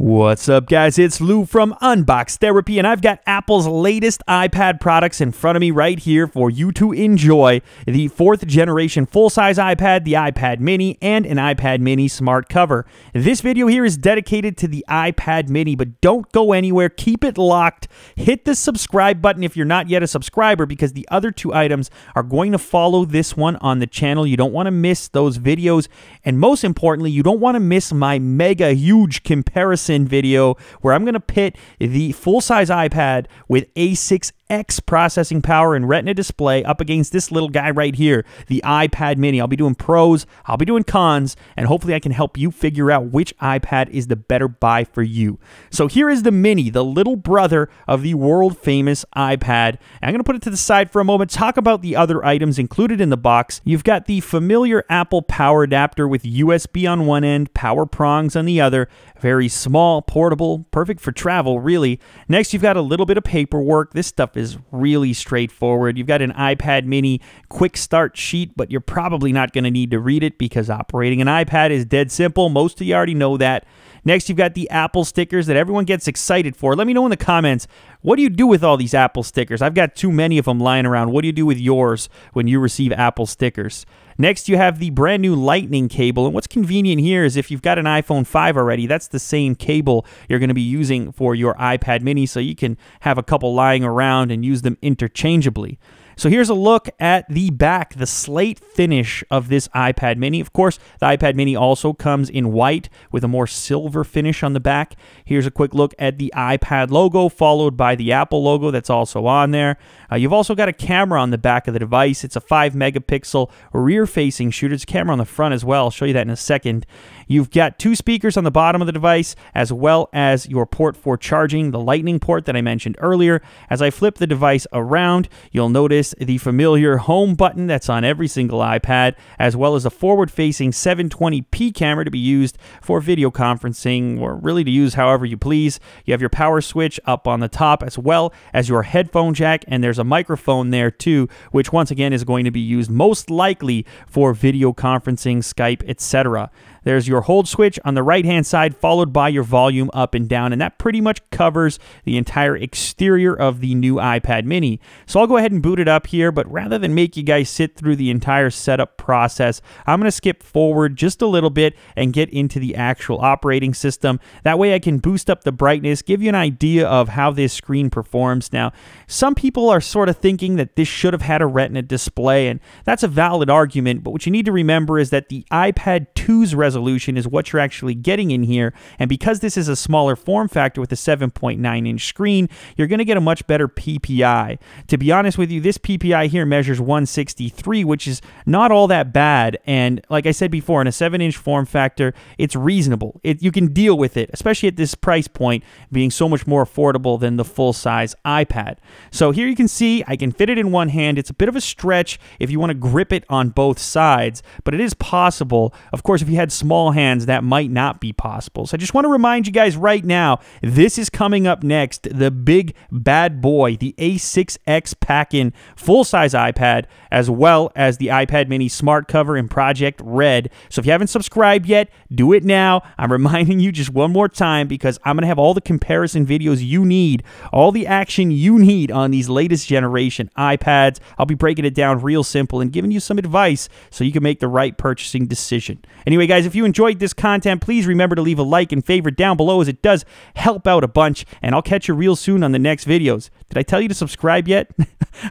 What's up, guys? It's Lou from Unbox Therapy, and I've got Apple's latest iPad products in front of me right here for you to enjoy. The 4th generation full-size iPad, the iPad mini, and an iPad mini smart cover. This video here is dedicated to the iPad mini, but don't go anywhere. Keep it locked. Hit the subscribe button if you're not yet a subscriber, because the other two items are going to follow this one on the channel. You don't want to miss those videos, and most importantly, you don't want to miss my mega huge comparison video where I'm going to pit the full-size iPad with A6X processing power and retina display up against this little guy right here, the iPad mini. I'll be doing pros, I'll be doing cons, and hopefully I can help you figure out which iPad is the better buy for you. So here is the mini, the little brother of the world-famous iPad. I'm going to put it to the side for a moment, talk about the other items included in the box. You've got the familiar Apple power adapter with USB on one end, power prongs on the other. Very small, portable, perfect for travel, really. Next, you've got a little bit of paperwork. This stuff is really straightforward. You've got an iPad mini quick start sheet, but you're probably not going to need to read it because operating an iPad is dead simple. Most of you already know that. Next, you've got the Apple stickers that everyone gets excited for. Let me know in the comments, what do you do with all these Apple stickers? I've got too many of them lying around. What do you do with yours when you receive Apple stickers? Next, you have the brand new Lightning cable, and what's convenient here is if you've got an iPhone 5 already, that's the same cable you're going to be using for your iPad mini, so you can have a couple lying around and use them interchangeably. So here's a look at the back, the slate finish of this iPad mini. Of course, the iPad mini also comes in white with a more silver finish on the back. Here's a quick look at the iPad logo, followed by the Apple logo that's also on there. You've also got a camera on the back of the device. It's a 5-megapixel rear-facing shooter. It's a camera on the front as well. I'll show you that in a second. You've got 2 speakers on the bottom of the device, as well as your port for charging, the Lightning port that I mentioned earlier. As I flip the device around, you'll notice the familiar home button that's on every single iPad, as well as a forward-facing 720p camera to be used for video conferencing, or really to use however you please. You have your power switch up on the top, as well as your headphone jack, and there's a microphone there too, which once again is going to be used most likely for video conferencing, Skype, etc. There's your hold switch on the right-hand side, followed by your volume up and down, and that pretty much covers the entire exterior of the new iPad mini. So I'll go ahead and boot it up here, but rather than make you guys sit through the entire setup process, I'm going to skip forward just a little bit and get into the actual operating system. That way I can boost up the brightness, give you an idea of how this screen performs. Now, some people are sort of thinking that this should have had a retina display, and that's a valid argument, but what you need to remember is that the iPad 2's resolution is what you're actually getting in here, and because this is a smaller form factor with a 7.9-inch screen, you're going to get a much better PPI. To be honest with you, this PPI here measures 163, which is not all that bad, and like I said before, in a 7-inch form factor, it's reasonable. You can deal with it, especially at this price point, being so much more affordable than the full-size iPad. So here you can see I can fit it in one hand. It's a bit of a stretch if you want to grip it on both sides, but it is possible. Of course, if you had small hands, that might not be possible. So I just want to remind you guys right now, this is coming up next, the big bad boy, the A6X pack-in full-size iPad, as well as the iPad mini smart cover in Project Red. So if you haven't subscribed yet, do it now. I'm reminding you just one more time because I'm going to have all the comparison videos you need, all the action you need on these latest generation iPads. I'll be breaking it down real simple and giving you some advice so you can make the right purchasing decision. Anyway, guys, if you enjoyed this content, please remember to leave a like and favorite down below, as it does help out a bunch, and I'll catch you real soon on the next videos. Did I tell you to subscribe yet?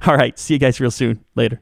All right, see you guys real soon. Later.